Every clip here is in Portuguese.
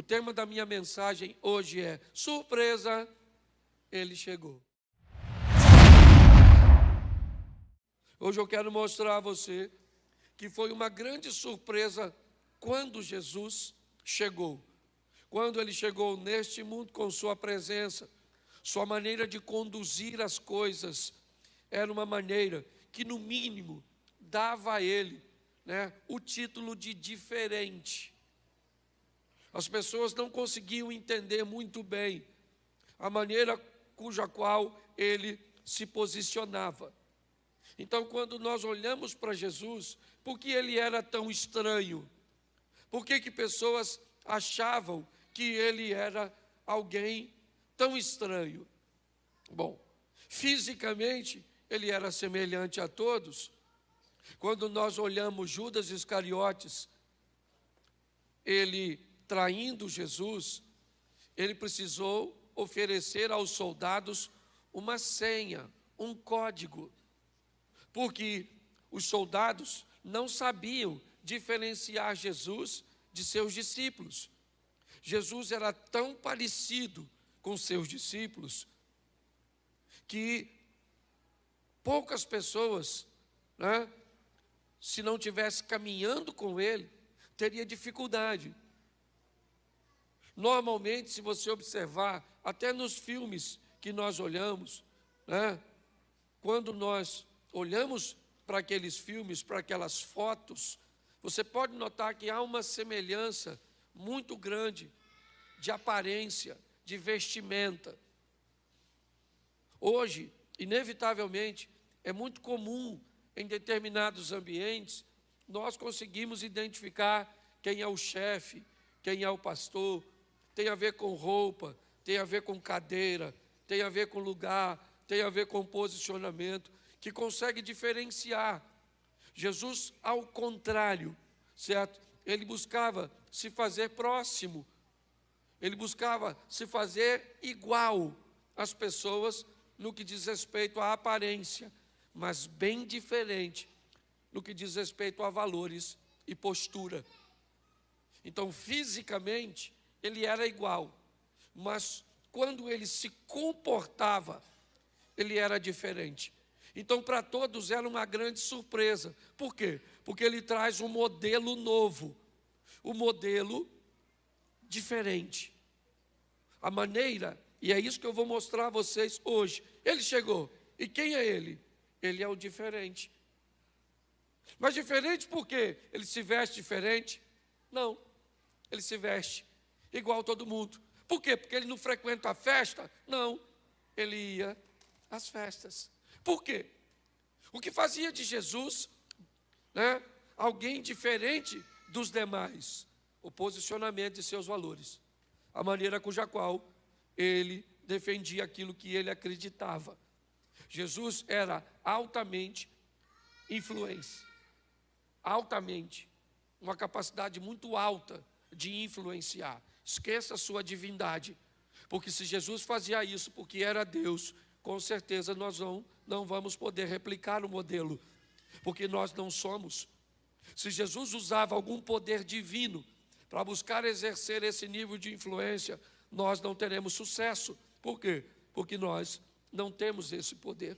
tema da minha mensagem hoje é: surpresa, ele chegou. Hoje eu quero mostrar a você que foi uma grande surpresa quando Jesus chegou. Quando ele chegou neste mundo com sua presença, sua maneira de conduzir as coisas era uma maneira que, no mínimo, dava a ele, o título de diferente. As pessoas não conseguiam entender muito bem a maneira cuja qual ele se posicionava. Então, quando nós olhamos para Jesus, por que ele era tão estranho? Por que pessoas achavam que ele era alguém tão estranho? Bom, fisicamente, ele era semelhante a todos. Quando nós olhamos Judas Iscariotes, ele traindo Jesus, ele precisou oferecer aos soldados uma senha, um código, porque os soldados não sabiam diferenciar Jesus de seus discípulos. Jesus era tão parecido com seus discípulos que poucas pessoas, se não tivesse caminhando com ele, teria dificuldade. Normalmente, se você observar, até nos filmes que nós olhamos, quando nós olhamos para aqueles filmes, para aquelas fotos, você pode notar que há uma semelhança muito grande de aparência, de vestimenta. Hoje, inevitavelmente, é muito comum em determinados ambientes nós conseguimos identificar quem é o chefe, quem é o pastor. Tem a ver com roupa, tem a ver com cadeira, tem a ver com lugar, tem a ver com posicionamento, que consegue diferenciar. Jesus, ao contrário, certo? Ele buscava se fazer próximo, ele buscava se fazer igual às pessoas no que diz respeito à aparência, mas bem diferente no que diz respeito a valores e postura. Então, fisicamente, ele era igual, mas quando ele se comportava, ele era diferente. Então, para todos era uma grande surpresa. Por quê? Porque ele traz um modelo novo, um modelo diferente. A maneira, e é isso que eu vou mostrar a vocês hoje. Ele chegou, e quem é ele? Ele é o diferente. Mas diferente por quê? Ele se veste diferente? Não, ele se veste igual a todo mundo. Por quê? Porque ele não frequenta a festa? Não, ele ia às festas. Por quê? O que fazia de Jesus, alguém diferente dos demais? O posicionamento de seus valores, a maneira cuja qual ele defendia aquilo que ele acreditava. Jesus era altamente influente, altamente, uma capacidade muito alta de influenciar. Esqueça a sua divindade, porque se Jesus fazia isso porque era Deus, com certeza nós não vamos poder replicar o modelo, porque nós não somos. Se Jesus usava algum poder divino para buscar exercer esse nível de influência, nós não teremos sucesso. Por quê? Porque nós não temos esse poder.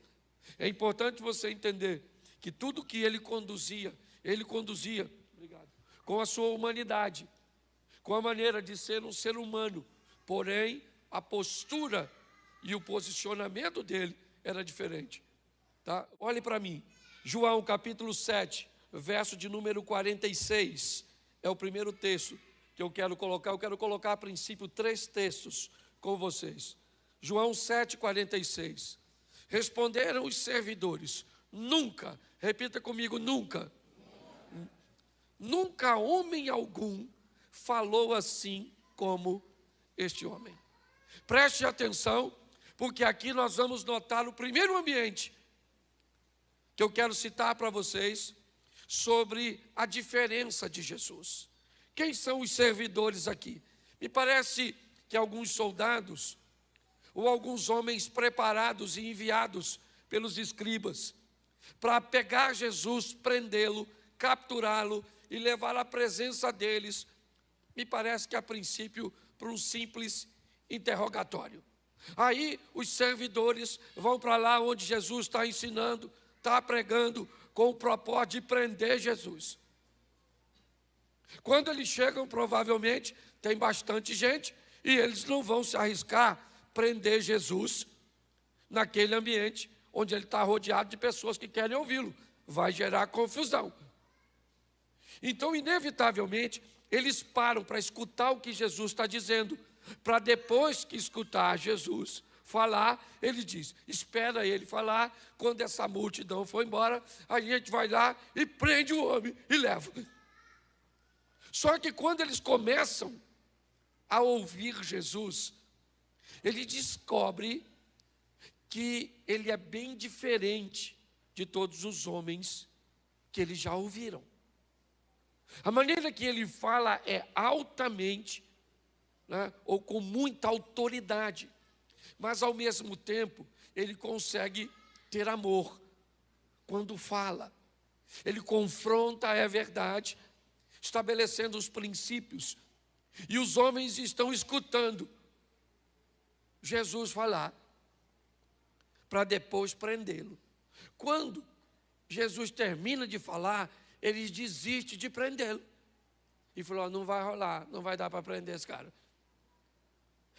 É importante você entender que tudo que ele conduzia com a sua humanidade, com a maneira de ser um ser humano, porém a postura e o posicionamento dele era diferente. Tá? Olhe para mim, João capítulo 7, verso de número 46, é o primeiro texto que eu quero colocar. Eu quero colocar a princípio 3 textos com vocês. João 7, 46. Responderam os servidores: nunca, repita comigo, nunca. Nunca homem algum falou assim como este homem. Preste atenção, porque aqui nós vamos notar o primeiro ambiente que eu quero citar para vocês sobre a diferença de Jesus. Quem são os servidores aqui? Me parece que alguns soldados ou alguns homens preparados e enviados pelos escribas para pegar Jesus, prendê-lo, capturá-lo e levar à presença deles me parece que a princípio para um simples interrogatório. Aí os servidores vão para lá onde Jesus está ensinando, está pregando, com o propósito de prender Jesus. Quando eles chegam, provavelmente, tem bastante gente, e eles não vão se arriscar prender Jesus naquele ambiente onde ele está rodeado de pessoas que querem ouvi-lo. Vai gerar confusão. Então, inevitavelmente, eles param para escutar o que Jesus está dizendo, para depois que escutar Jesus falar, ele diz, espera ele falar, quando essa multidão for embora, a gente vai lá e prende o homem e leva. Só que quando eles começam a ouvir Jesus, ele descobre que ele é bem diferente de todos os homens que eles já ouviram. A maneira que ele fala é altamente, né, ou com muita autoridade, mas ao mesmo tempo ele consegue ter amor quando fala. Ele confronta a verdade, estabelecendo os princípios, e os homens estão escutando Jesus falar, para depois prendê-lo. Quando Jesus termina de falar, ele desiste de prendê-lo. E falou, não vai rolar, não vai dar para prender esse cara.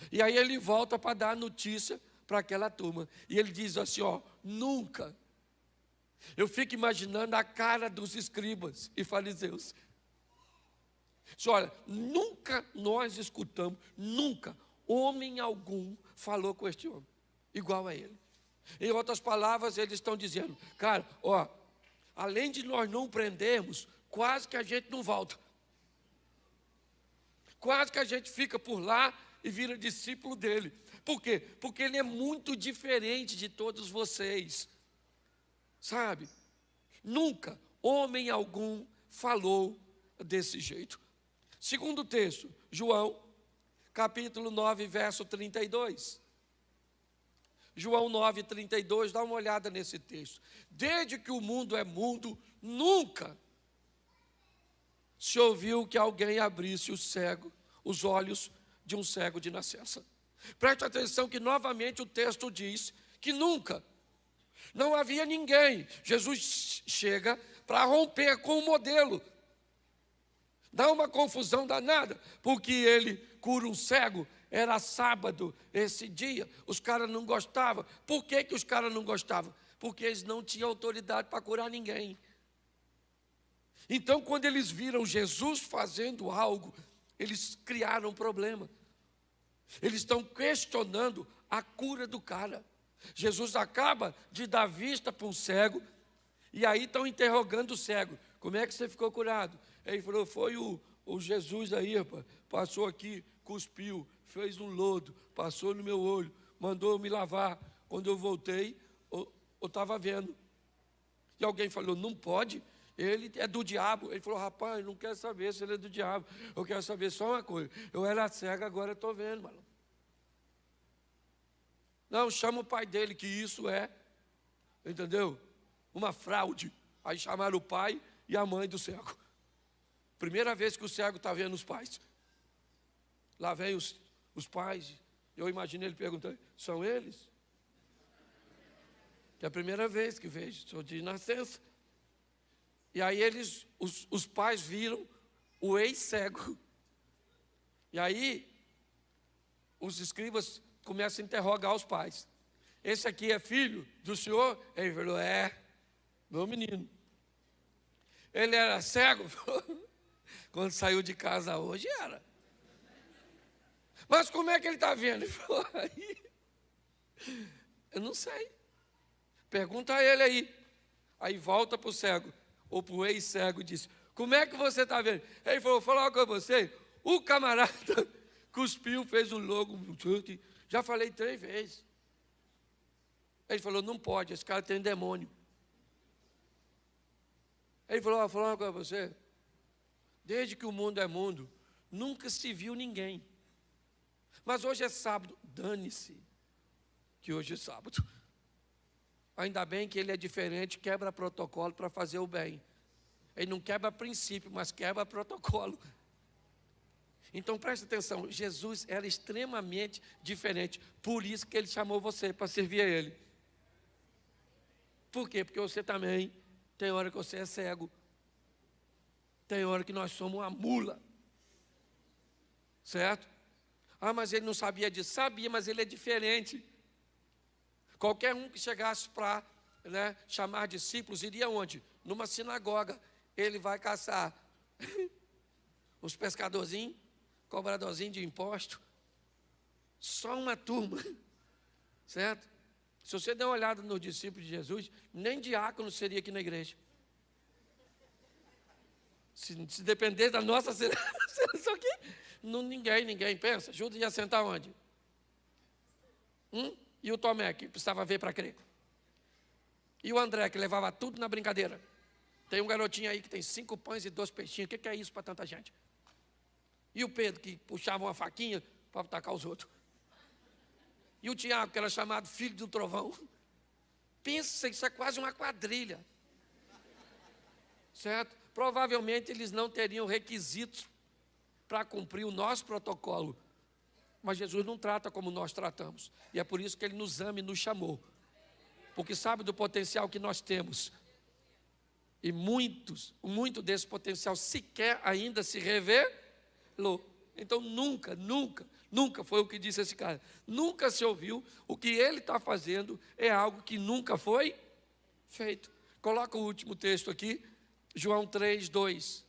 E aí ele volta para dar notícia para aquela turma. E ele diz assim, nunca. Eu fico imaginando a cara dos escribas e fariseus. Olha, nunca nós escutamos, nunca, homem algum falou com este homem, igual a ele. Em outras palavras, eles estão dizendo, cara, além de nós não prendermos, quase que a gente não volta. Quase que a gente fica por lá e vira discípulo dele. Por quê? Porque ele é muito diferente de todos vocês. Sabe? Nunca homem algum falou desse jeito. Segundo texto, João, capítulo 9, verso 32. João 9, 32, dá uma olhada nesse texto. Desde que o mundo é mundo, nunca se ouviu que alguém abrisse os olhos de um cego de nascença. Preste atenção que novamente o texto diz que nunca, não havia ninguém. Jesus chega para romper com o modelo. Dá uma confusão danada, porque ele cura um cego, era sábado esse dia, os caras não gostavam. Por que os caras não gostavam? Porque eles não tinham autoridade para curar ninguém. Então, quando eles viram Jesus fazendo algo, eles criaram um problema. Eles estão questionando a cura do cara. Jesus acaba de dar vista para um cego, e aí estão interrogando o cego. Como é que você ficou curado? Ele falou, foi o Jesus aí, rapaz, passou aqui, cuspiu, fez um lodo, passou no meu olho, mandou eu me lavar. Quando eu voltei, eu estava vendo. E alguém falou, não pode, ele é do diabo. Ele falou, rapaz, não quero saber se ele é do diabo, eu quero saber só uma coisa, eu era cego, agora estou vendo, mano. Não, chama o pai dele, que isso é, entendeu? Uma fraude. Aí chamaram o pai e a mãe do cego. Primeira vez que o cego está vendo os pais. Lá vem os pais. Eu imagino ele perguntando, são eles? Que é a primeira vez que vejo, sou de nascença. E aí os pais viram o ex-cego. E aí os escribas começam a interrogar os pais. Esse aqui é filho do senhor? Ele falou, meu menino. Ele era cego? Quando saiu de casa hoje, era. Mas como é que ele está vendo? Ele falou, eu não sei. Pergunta a ele aí. Aí volta para o cego, ou para o ex-cego, e diz, como é que você está vendo? Ele falou, vou falar com você, o camarada cuspiu, fez um logo, já falei 3 vezes. Ele falou, não pode, esse cara tem demônio. Ele falou, vou falar uma coisa para você, desde que o mundo é mundo, nunca se viu ninguém. Mas hoje é sábado, dane-se que hoje é sábado. Ainda bem que ele é diferente, quebra protocolo para fazer o bem. Ele não quebra princípio, mas quebra protocolo. Então preste atenção, Jesus era extremamente diferente. Por isso que ele chamou você para servir a ele. Por quê? Porque você também tem hora que você é cego. Tem hora que nós somos uma mula. Certo? Ah, mas ele não sabia disso. Sabia, mas ele é diferente. Qualquer um que chegasse para chamar discípulos, iria onde? Numa sinagoga. Ele vai caçar os pescadorzinhos, cobradorzinhos de imposto. Só uma turma. Certo? Se você der uma olhada nos discípulos de Jesus, nem diácono seria aqui na igreja. Se depender da nossa seleção aqui, ninguém pensa. Judas ia sentar onde? E o Tomé, que precisava ver para crer. E o André, que levava tudo na brincadeira. Tem um garotinho aí que tem 5 pães e 2 peixinhos. O que é isso para tanta gente? E o Pedro, que puxava uma faquinha para atacar os outros. E o Tiago, que era chamado filho do trovão. Pensa, isso é quase uma quadrilha. Certo? Provavelmente eles não teriam requisitos para cumprir o nosso protocolo. Mas Jesus não trata como nós tratamos. E é por isso que Ele nos ama e nos chamou. Porque sabe do potencial que nós temos. E muito desse potencial sequer ainda se revelou. Então nunca foi o que disse esse cara. Nunca se ouviu. O que ele está fazendo é algo que nunca foi feito. Coloca o último texto aqui. João 3:2.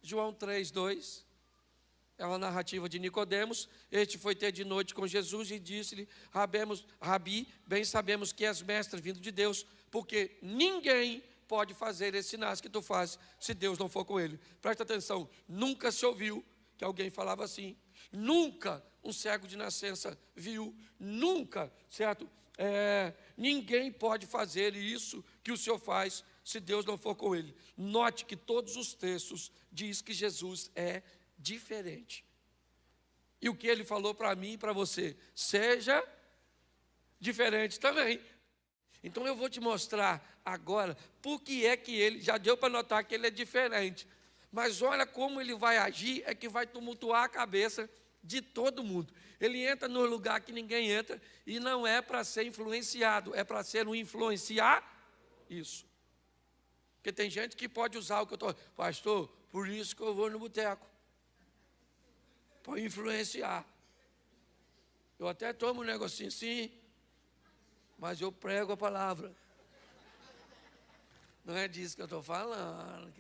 João 3:2. É uma narrativa de Nicodemos. Este foi ter de noite com Jesus e disse-lhe: Rabi, bem sabemos que és mestre vindo de Deus, porque ninguém pode fazer esses sinais que tu fazes, se Deus não for com ele. Presta atenção, nunca se ouviu que alguém falava assim. Nunca um cego de nascença viu. Nunca, certo? Ninguém pode fazer isso que o Senhor faz, se Deus não for com ele. Note que todos os textos diz que Jesus é diferente. E o que ele falou para mim e para você? Seja diferente também. Então eu vou te mostrar agora por que é que ele, já deu para notar que ele é diferente. Mas olha como ele vai agir, é que vai tumultuar a cabeça de todo mundo. Ele entra no lugar que ninguém entra e não é para ser influenciado, é para ser um influenciar isso. Porque tem gente que pode usar o que eu estou... Pastor, por isso que eu vou no boteco. Para influenciar. Eu até tomo um negocinho assim, mas eu prego a palavra. Não é disso que eu estou falando.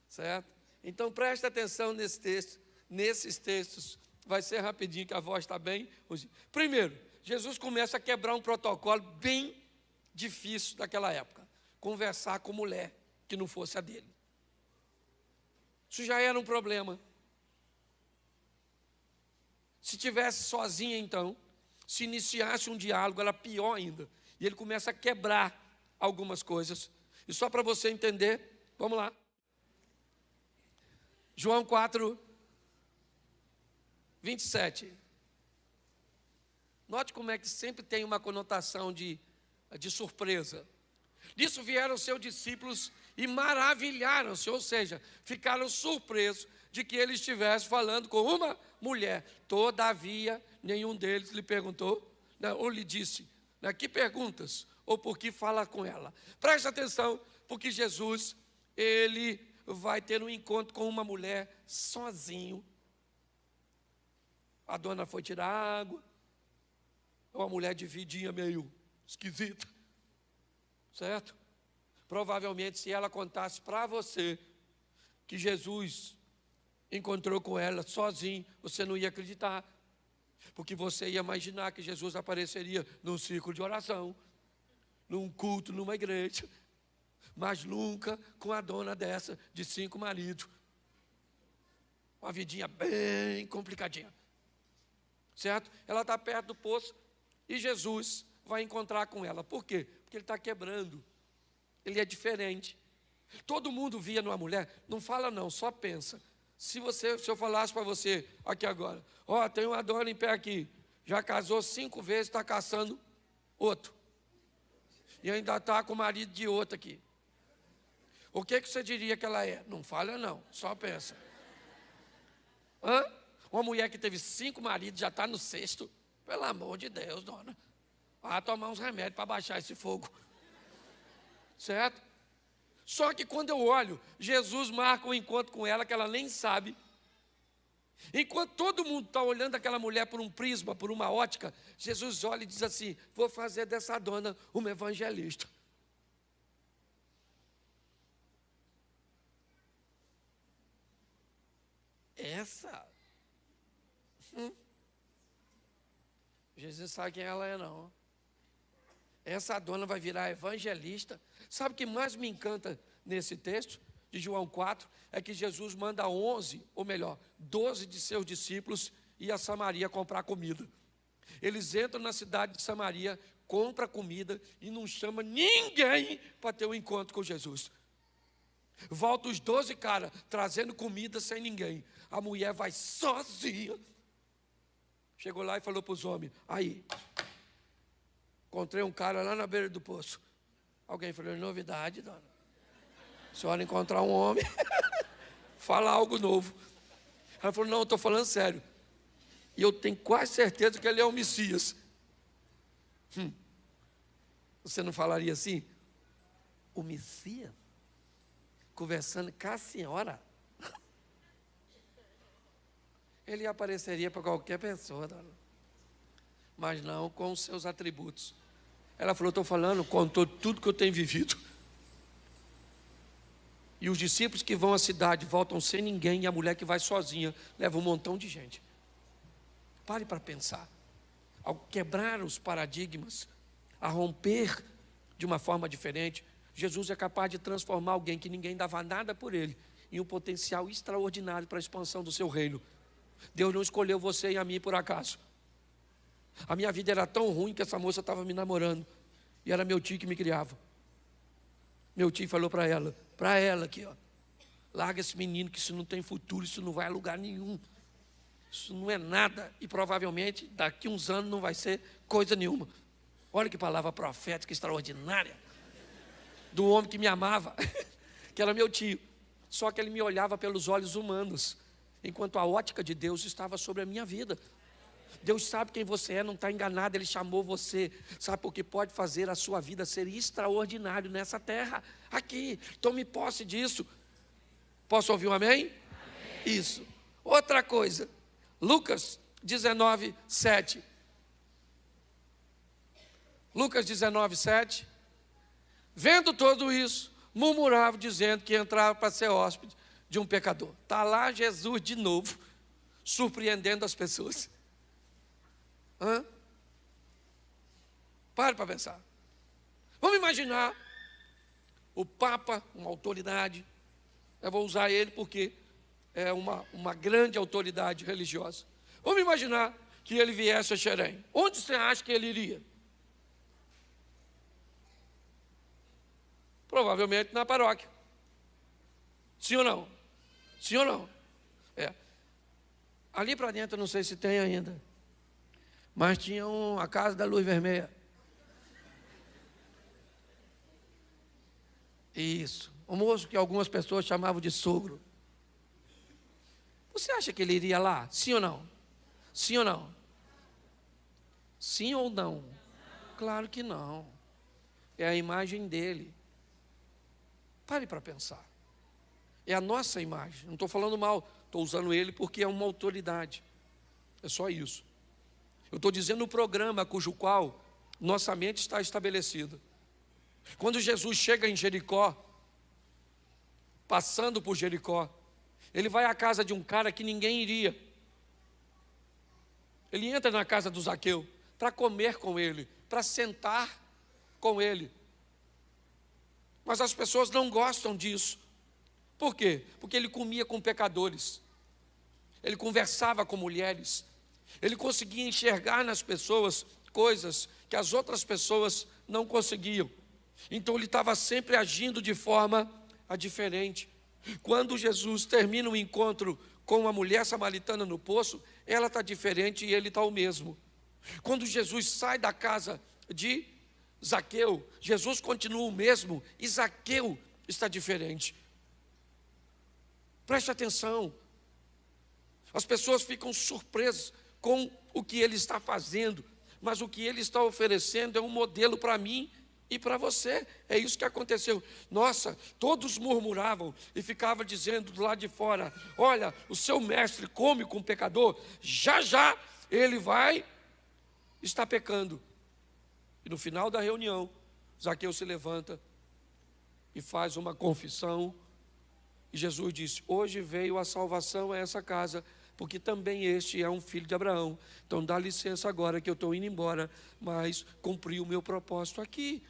Certo? Então presta atenção nesse texto, nesses textos. Vai ser rapidinho que a voz está bem. Primeiro, Jesus começa a quebrar um protocolo bem difícil daquela época. Conversar com mulher que não fosse a dele. Isso já era um problema. Se tivesse sozinha então, se iniciasse um diálogo, era pior ainda. E ele começa a quebrar algumas coisas. E só para você entender, vamos lá. João 4:27. Note como é que sempre tem uma conotação de surpresa. Disso vieram seus discípulos e maravilharam-se, ou seja, ficaram surpresos de que ele estivesse falando com uma mulher. Todavia, nenhum deles lhe perguntou, ou lhe disse, que perguntas, ou por que fala com ela. Preste atenção, porque Jesus, ele vai ter um encontro com uma mulher sozinho. A dona foi tirar água, uma mulher de vidinha meio esquisita, certo? Provavelmente, se ela contasse para você que Jesus encontrou com ela sozinho, você não ia acreditar, porque você ia imaginar que Jesus apareceria num círculo de oração, num culto, numa igreja, mas nunca com a dona dessa de 5 maridos. Uma vidinha bem complicadinha, certo? Ela está perto do poço e Jesus vai encontrar com ela. Por quê? Porque ele está quebrando. Ele é diferente. Todo mundo via numa mulher, não fala não, só pensa. Se eu falasse para você aqui agora, tem uma dona em pé aqui, já casou 5 vezes, está caçando outro. E ainda está com o marido de outro aqui. O que você diria que ela é? Não fala não, só pensa. Hã? Uma mulher que teve 5 maridos, já está no 6º. Pelo amor de Deus, dona. Vai tomar uns remédios para baixar esse fogo. Certo? Só que quando eu olho, Jesus marca um encontro com ela que ela nem sabe. Enquanto todo mundo está olhando aquela mulher por um prisma, por uma ótica, Jesus olha e diz assim: vou fazer dessa dona uma evangelista. Essa? Jesus sabe quem ela é, não. Essa dona vai virar evangelista. Sabe o que mais me encanta nesse texto de João 4? É que Jesus manda 11, ou melhor, 12 de seus discípulos ir a Samaria comprar comida. Eles entram na cidade de Samaria, compram comida e não chama ninguém para ter um encontro com Jesus. Volta os 12 caras trazendo comida sem ninguém. A mulher vai sozinha. Chegou lá e falou para os homens: aí, encontrei um cara lá na beira do poço. Alguém falou: novidade, dona. A senhora encontrar um homem, fala algo novo. Ela falou: não, eu estou falando sério. E eu tenho quase certeza que ele é o Messias. Você não falaria assim? O Messias? Conversando com a senhora? Ele apareceria para qualquer pessoa, dona. Mas não com os seus atributos. Ela falou: estou falando, contou tudo que eu tenho vivido. E os discípulos que vão à cidade voltam sem ninguém, e a mulher que vai sozinha leva um montão de gente. Pare para pensar. Ao quebrar os paradigmas, a romper de uma forma diferente, Jesus é capaz de transformar alguém que ninguém dava nada por ele em um potencial extraordinário para a expansão do seu reino. Deus não escolheu você e a mim por acaso. A minha vida era tão ruim que essa moça estava me namorando. E era meu tio que me criava. Meu tio falou para ela aqui, ó: larga esse menino, que isso não tem futuro, isso não vai a lugar nenhum. Isso não é nada. E provavelmente daqui uns anos não vai ser coisa nenhuma. Olha que palavra profética extraordinária. Do homem que me amava, que era meu tio. Só que ele me olhava pelos olhos humanos, enquanto a ótica de Deus estava sobre a minha vida. Deus sabe quem você é, não está enganado. Ele chamou você, sabe, porque pode fazer a sua vida ser extraordinário nessa terra, aqui. Tome posse disso. Posso ouvir um amém? Amém. Isso. Outra coisa, Lucas 19, 7. Lucas 19, 7. Vendo tudo isso, murmurava, dizendo que entrava para ser hóspede de um pecador. Está lá Jesus de novo, surpreendendo as pessoas. Pare para pensar. Vamos imaginar o Papa, uma autoridade. Eu vou usar ele porque é uma grande autoridade religiosa. Vamos imaginar que ele viesse a Xerém. Onde você acha que ele iria? Provavelmente na paróquia. Sim ou não? Sim ou não? É. Ali para dentro, não sei se tem ainda, mas tinha a Casa da Luz Vermelha. Isso. O moço que algumas pessoas chamavam de sogro. Você acha que ele iria lá? Sim ou não? Sim ou não? Sim ou não? Claro que não. É a imagem dele. Pare para pensar. É a nossa imagem. Não estou falando mal. Estou usando ele porque é uma autoridade. É só isso. Eu estou dizendo o programa cujo qual nossa mente está estabelecida. Quando Jesus chega em Jericó, passando por Jericó, ele vai à casa de um cara que ninguém iria. Ele entra na casa do Zaqueu para comer com ele, para sentar com ele. Mas as pessoas não gostam disso. Por quê? Porque ele comia com pecadores. Ele conversava com mulheres. Ele conseguia enxergar nas pessoas coisas que as outras pessoas não conseguiam. Então ele estava sempre agindo de forma diferente. Quando Jesus termina o encontro com uma mulher samaritana no poço, ela está diferente e ele está o mesmo. Quando Jesus sai da casa de Zaqueu, Jesus continua o mesmo e Zaqueu está diferente. Preste atenção. As pessoas ficam surpresas com o que ele está fazendo, mas o que ele está oferecendo é um modelo para mim e para você. É isso que aconteceu. Nossa, todos murmuravam e ficavam dizendo do lado de fora: olha, o seu mestre come com o pecador, já já ele vai estar pecando. E no final da reunião, Zaqueu se levanta e faz uma confissão, e Jesus disse: hoje veio a salvação a essa casa, porque também este é um filho de Abraão. Então dá licença agora que eu estou indo embora, mas cumpri o meu propósito aqui.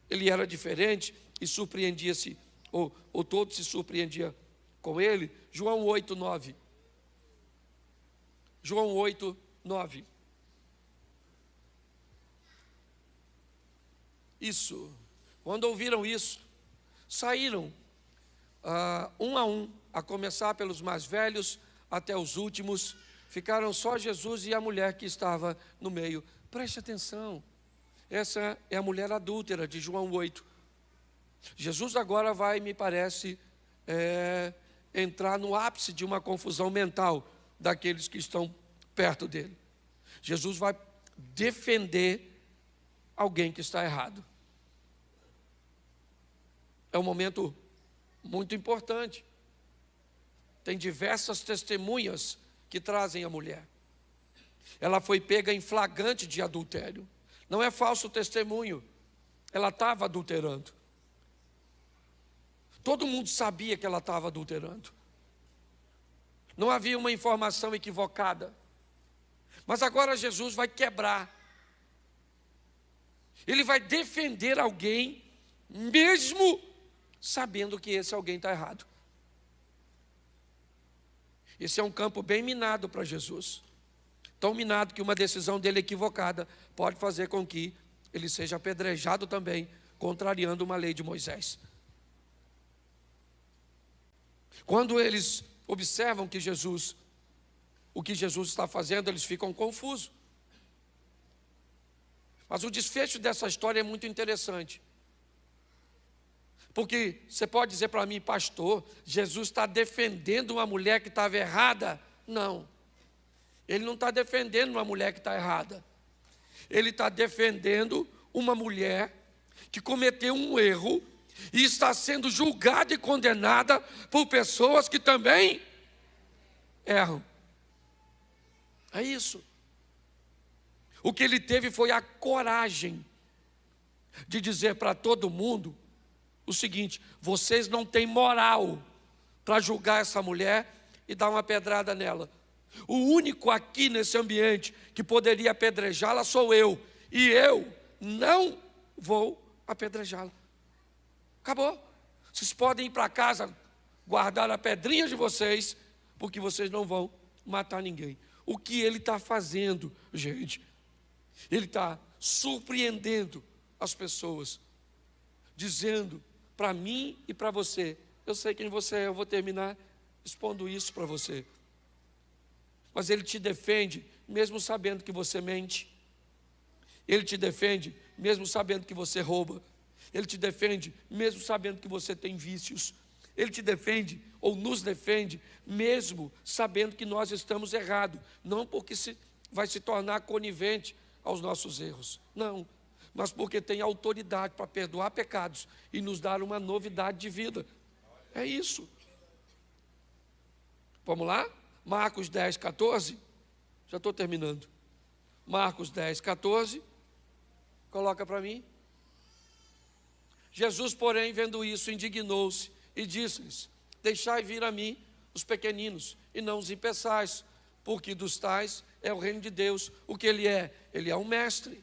Ele era diferente e surpreendia-se, ou todos se surpreendiam com ele. João 8:9. João 8:9. Isso. Quando ouviram isso, saíram um a um, a começar pelos mais velhos até os últimos. Ficaram só Jesus e a mulher que estava no meio. Preste atenção. Essa é a mulher adúltera de João 8. Jesus agora vai, me parece, entrar no ápice de uma confusão mental daqueles que estão perto dele. Jesus vai defender alguém que está errado. É um momento muito importante. Tem diversas testemunhas que trazem a mulher. Ela foi pega em flagrante de adultério. Não é falso testemunho. Ela estava adulterando. Todo mundo sabia que ela estava adulterando. Não havia uma informação equivocada. Mas agora Jesus vai quebrar. Ele vai defender alguém, mesmo sabendo que esse alguém está errado. Esse é um campo bem minado para Jesus. Tão minado que uma decisão dele equivocada pode fazer com que ele seja apedrejado também, contrariando uma lei de Moisés. Quando eles observam o que Jesus está fazendo, eles ficam confusos. Mas o desfecho dessa história é muito interessante. Porque você pode dizer para mim: pastor, Jesus está defendendo uma mulher que estava errada? Não. Ele não está defendendo uma mulher que está errada. Ele está defendendo uma mulher que cometeu um erro e está sendo julgada e condenada por pessoas que também erram. É isso. O que ele teve foi a coragem de dizer para todo mundo o seguinte: vocês não têm moral para julgar essa mulher e dar uma pedrada nela. O único aqui nesse ambiente que poderia apedrejá-la sou eu, e eu não vou apedrejá-la. Acabou. Vocês podem ir para casa guardar a pedrinha de vocês, porque vocês não vão matar ninguém. O que ele está fazendo, gente? Ele está surpreendendo as pessoas, dizendo para mim e para você: eu sei quem você é, eu vou terminar expondo isso para você. Mas ele te defende mesmo sabendo que você mente. Ele te defende mesmo sabendo que você rouba. Ele te defende mesmo sabendo que você tem vícios. Ele te defende ou nos defende mesmo sabendo que nós estamos errados. Não porque vai se tornar conivente aos nossos erros. Não. Mas porque tem autoridade para perdoar pecados e nos dar uma novidade de vida. É isso. Vamos lá? Marcos 10, 14. Já estou terminando. Marcos 10, 14. Coloca para mim. Jesus, porém, vendo isso, indignou-se e disse-lhes: deixai vir a mim os pequeninos e não os impeçais, porque dos tais é o reino de Deus. O que ele é? Ele é um mestre,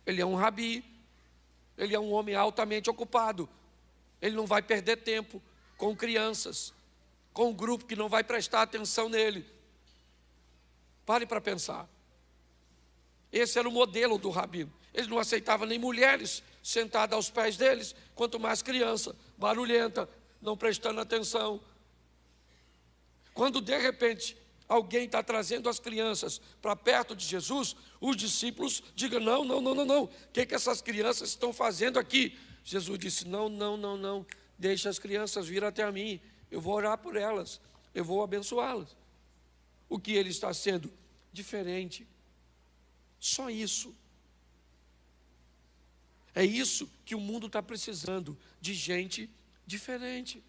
ele é um rabi, ele é um homem altamente ocupado. Ele não vai perder tempo com crianças, com um grupo que não vai prestar atenção nele. Pare para pensar. Esse era o modelo do rabino. Ele não aceitava nem mulheres sentadas aos pés deles, quanto mais criança, barulhenta, não prestando atenção. Quando de repente alguém está trazendo as crianças para perto de Jesus, os discípulos digam: não. O que essas crianças estão fazendo aqui? Jesus disse: não, deixa as crianças vir até a mim, eu vou orar por elas. eu vou abençoá-las. O que ele está sendo? Diferente. Só isso. É isso que o mundo está precisando, de gente diferente.